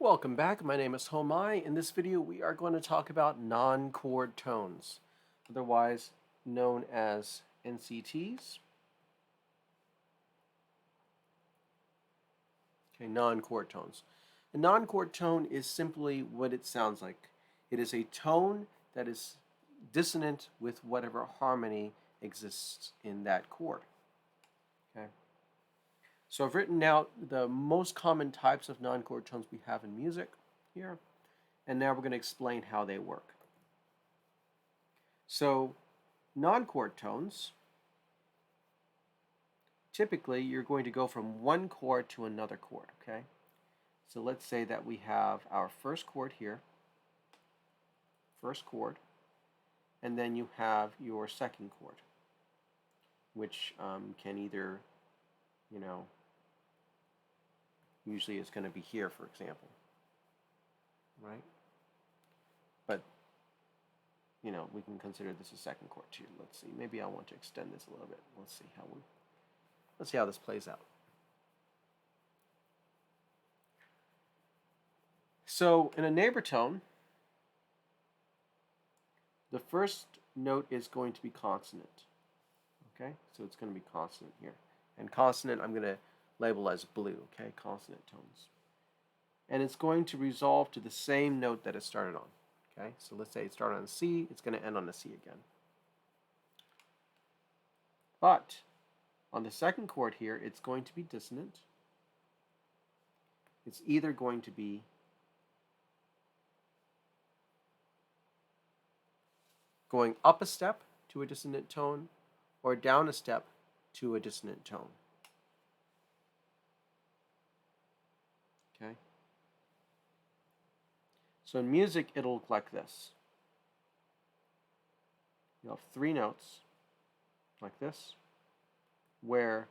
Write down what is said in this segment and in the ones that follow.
Welcome back. My name is Homai. In this video, we are going to talk about non-chord tones, otherwise known as NCTs. Okay, non-chord tones. A non-chord tone is simply what it sounds like. It is a tone that is dissonant with whatever harmony exists in that chord. Okay. So I've written out the most common types of non-chord tones we have in music here, and now we're going to explain how they work. So non-chord tones, typically you're going to go from one chord to another chord, okay? So let's say that we have our first chord here, first chord, and then you have your second chord, which can either, usually it's going to be here, for example, right? But, we can consider this a second chord too. Let's see, maybe I want to extend this a little bit. Let's see how this plays out. So in a neighbor tone, the first note is going to be consonant. Okay, so it's going to be consonant here. And consonant I'm going to label as blue, okay, consonant tones. And it's going to resolve to the same note that it started on. Okay, so let's say it started on C, it's going to end on a C again. But on the second chord here, it's going to be dissonant. It's either going to be going up a step to a dissonant tone or down a step to a dissonant tone. Okay? So in music, it'll look like this. You have three notes like this, where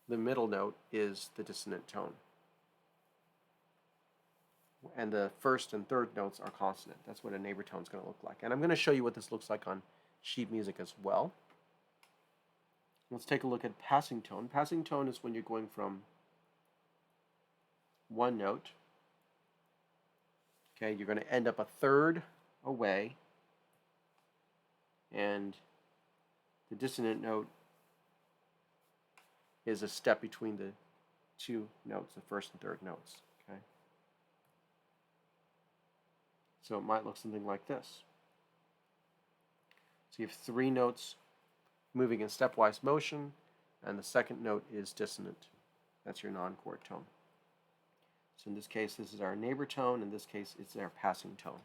the middle note is the dissonant tone. And the first and third notes are consonant. That's what a neighbor tone is going to look like. And I'm going to show you what this looks like on sheet music as well. Let's take a look at passing tone. Passing tone is when you're going from one note. Okay, you're going to end up a third away, and the dissonant note is a step between the two notes, the first and third notes. Okay, so it might look something like this. So you have three notes moving in stepwise motion, and the second note is dissonant. That's your non-chord tone. So in this case, this is our neighbor tone. In this case, it's our passing tone.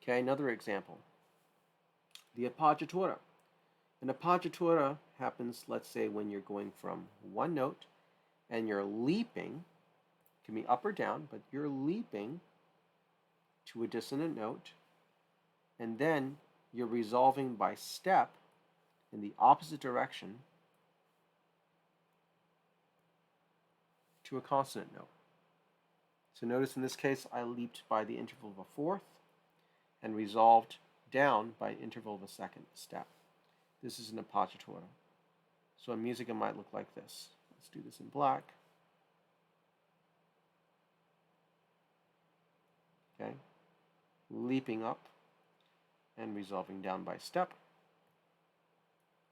Okay, another example. The appoggiatura. An appoggiatura happens, let's say, when you're going from one note and you're leaping. It can be up or down, but you're leaping to a dissonant note, and then you're resolving by step in the opposite direction to a consonant note. So notice in this case, I leaped by the interval of a fourth and resolved down by interval of a second step. This is an appoggiatura. So in music, it might look like this. Let's do this in black. Okay, leaping up and resolving down by step.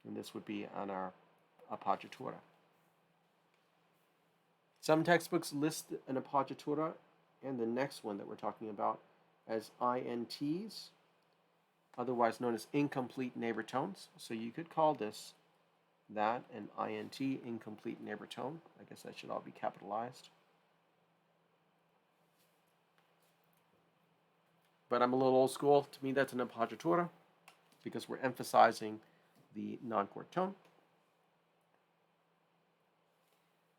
And this would be on our appoggiatura. Some textbooks list an appoggiatura and the next one that we're talking about as INTs, otherwise known as incomplete neighbor tones. So you could call this that an INT, incomplete neighbor tone. I guess that should all be capitalized. But I'm a little old school. To me, that's an appoggiatura because we're emphasizing the non-chord tone.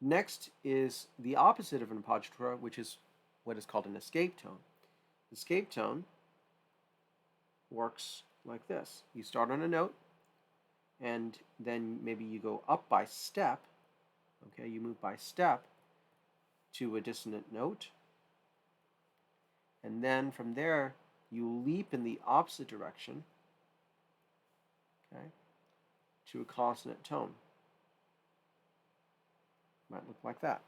Next is the opposite of an appoggiatura, which is what is called an escape tone. Escape tone works like this. You start on a note, and then maybe you go up by step. Okay, you move by step to a dissonant note, and then from there you leap in the opposite direction. okay, to a consonant tone. Might look like that.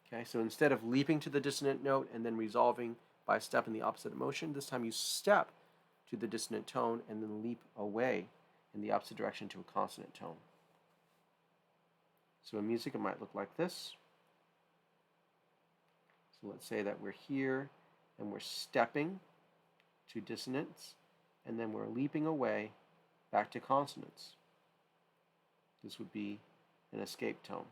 Okay, so instead of leaping to the dissonant note and then resolving by a step in the opposite motion, this time you step to the dissonant tone and then leap away in the opposite direction to a consonant tone. So in music, it might look like this. So let's say that we're here and we're stepping to dissonance, and then we're leaping away back to consonants. This would be an escape tone.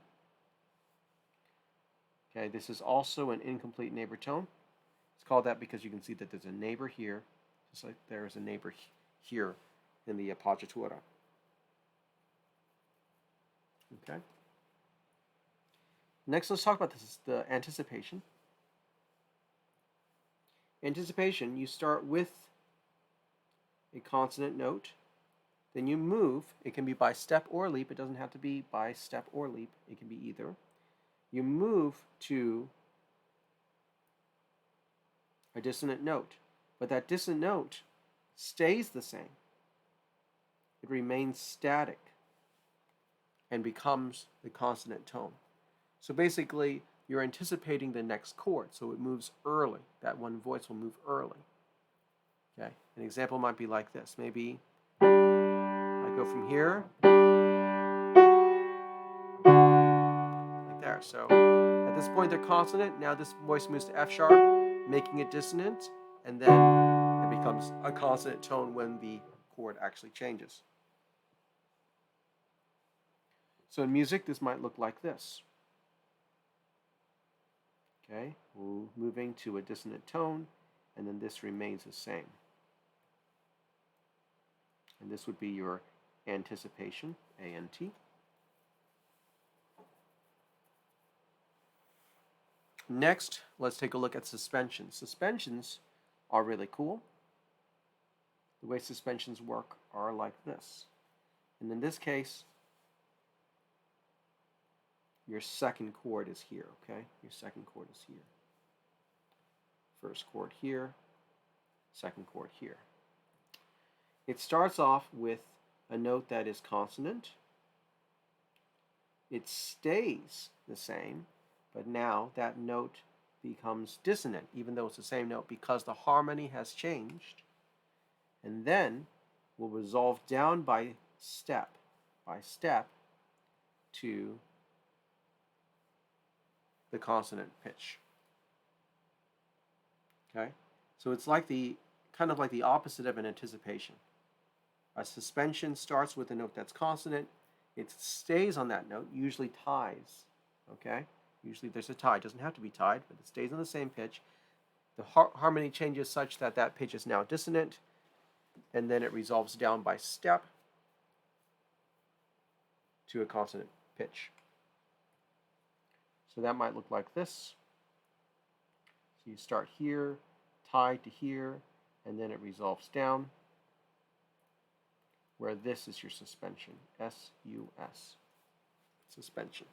Okay, this is also an incomplete neighbor tone. It's called that because you can see that there's a neighbor here, just like there's a neighbor here in the appoggiatura. Okay. Next, let's talk about this, the anticipation. Anticipation, you start with a consonant note, then you move. It can be by step or leap. It doesn't have to be by step or leap. It can be either. You move to a dissonant note, but that dissonant note stays the same. It remains static and becomes the consonant tone. So basically, you're anticipating the next chord, so it moves early. That one voice will move early. Okay, an example might be like this. Maybe I go from here, like there. So at this point, they're consonant. Now this voice moves to F sharp, making it dissonant, and then it becomes a consonant tone when the chord actually changes. So in music, this might look like this. Okay, we're moving to a dissonant tone, and then this remains the same. And this would be your anticipation, A-N-T. Next, let's take a look at suspensions. Suspensions are really cool. The way suspensions work are like this. And in this case, your second chord is here, okay? Your second chord is here. First chord here, second chord here. It starts off with a note that is consonant. It stays the same, but now that note becomes dissonant, even though it's the same note, because the harmony has changed. And then we'll resolve down by step to the consonant pitch. Okay? So it's like kind of like the opposite of an anticipation. A suspension starts with a note that's consonant. It stays on that note, usually ties. Okay? Usually there's a tie. It doesn't have to be tied, but it stays on the same pitch. The harmony changes such that that pitch is now dissonant, and then it resolves down by step to a consonant pitch. So that might look like this. So you start here, tied to here, and then it resolves down, where this is your suspension, S-U-S, suspension.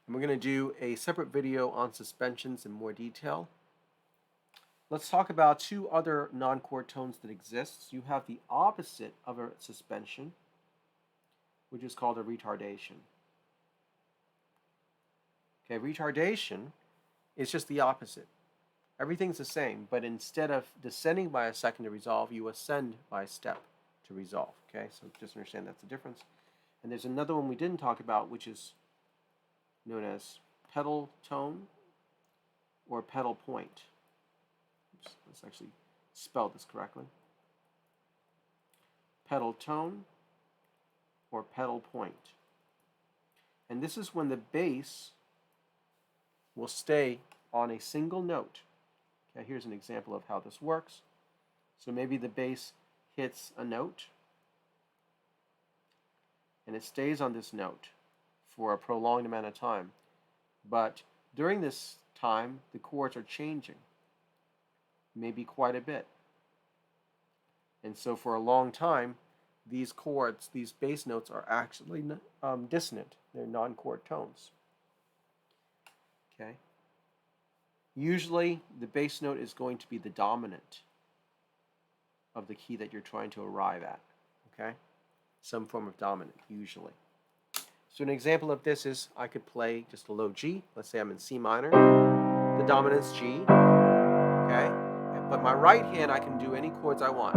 And we're going to do a separate video on suspensions in more detail. Let's talk about two other non-chord tones that exist. You have the opposite of a suspension, which is called a retardation. Okay, retardation is just the opposite. Everything's the same, but instead of descending by a second to resolve, you ascend by a step to resolve. Okay, so just understand that's the difference. And there's another one we didn't talk about, which is known as pedal tone or pedal point. Oops, let's actually spell this correctly. Pedal tone or pedal point. And this is when the bass will stay on a single note. Okay, here's an example of how this works. So maybe the bass hits a note and it stays on this note for a prolonged amount of time. But during this time, the chords are changing, maybe quite a bit. And so for a long time, these chords, these bass notes are actually dissonant. They're non-chord tones. Okay. Usually, the bass note is going to be the dominant of the key that you're trying to arrive at, okay? Some form of dominant, usually. So an example of this is I could play just a low G. Let's say I'm in C minor. The dominant's G, okay? But my right hand, I can do any chords I want.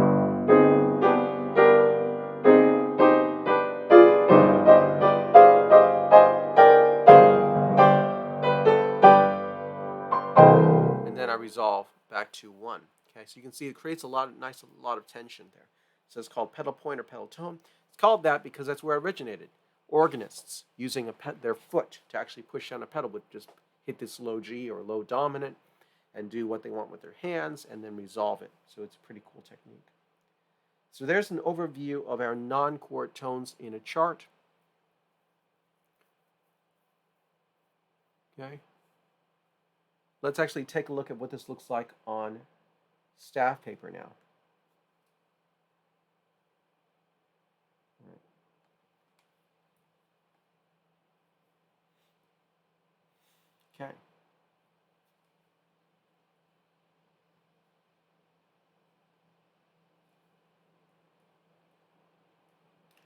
And then I resolve back to 1. Okay, so you can see it creates a lot of tension there. So it's called pedal point or pedal tone. It's called that because that's where it originated. Organists using their foot to actually push down a pedal would just hit this low G or low dominant and do what they want with their hands and then resolve it. So it's a pretty cool technique. So there's an overview of our non-chord tones in a chart. Okay. Let's actually take a look at what this looks like on staff paper now. Okay.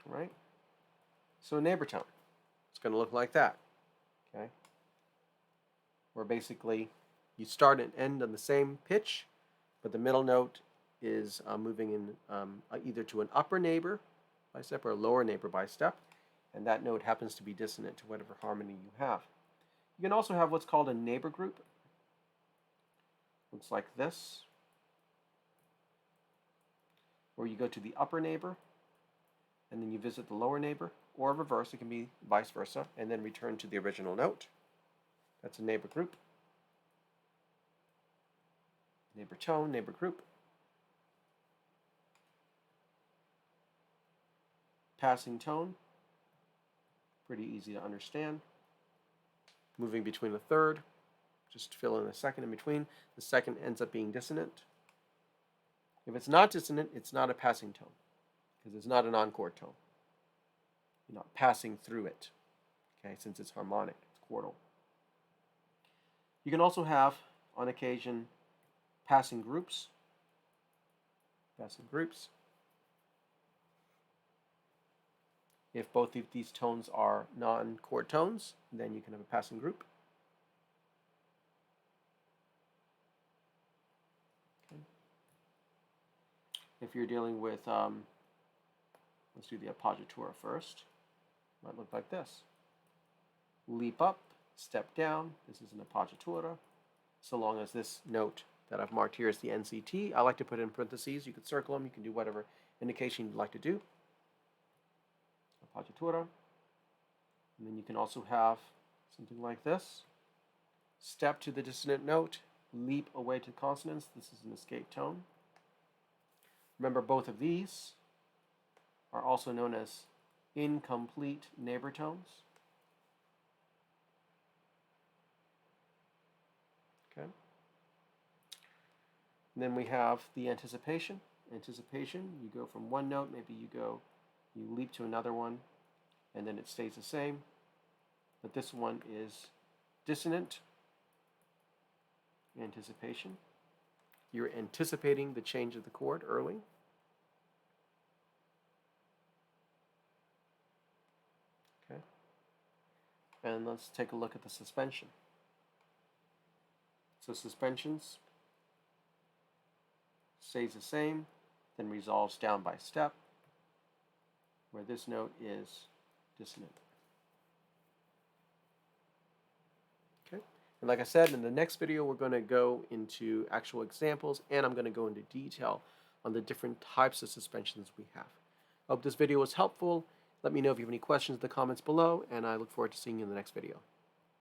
All right. So a neighbor tone, it's going to look like that. Okay. Where basically you start and end on the same pitch, but the middle note is moving in either to an upper neighbor by step or a lower neighbor by step, and that note happens to be dissonant to whatever harmony you have. You can also have what's called a neighbor group. Looks like this, where you go to the upper neighbor, and then you visit the lower neighbor, or reverse, it can be vice versa, and then return to the original note. That's a neighbor group. Neighbor tone, neighbor group. Passing tone, pretty easy to understand. Moving between a third, just fill in a second in between. The second ends up being dissonant. If it's not dissonant, it's not a passing tone, because it's not a non-chord tone. You're not passing through it, okay, since it's harmonic, it's chordal. You can also have, on occasion, passing groups. Passing groups. If both of these tones are non-chord tones, then you can have a passing group. Okay. If you're dealing with, let's do the appoggiatura first. Might look like this. Leap up, step down. This is an appoggiatura. So long as this note that I've marked here is the NCT, I like to put in parentheses. You could circle them. You can do whatever indication you'd like to do. Appoggiatura. And then you can also have something like this. Step to the dissonant note, leap away to consonants. This is an escape tone. Remember, both of these are also known as incomplete neighbor tones. Okay. And then we have the anticipation. Anticipation, you go from one note, maybe you leap to another one, and then it stays the same. But this one is dissonant anticipation. You're anticipating the change of the chord early. Okay. And let's take a look at the suspension. So suspensions stays the same, then resolves down by step, where this note is dissonant. Okay, and like I said, in the next video we're going to go into actual examples, and I'm going to go into detail on the different types of suspensions we have. I hope this video was helpful. Let me know if you have any questions in the comments below, and I look forward to seeing you in the next video.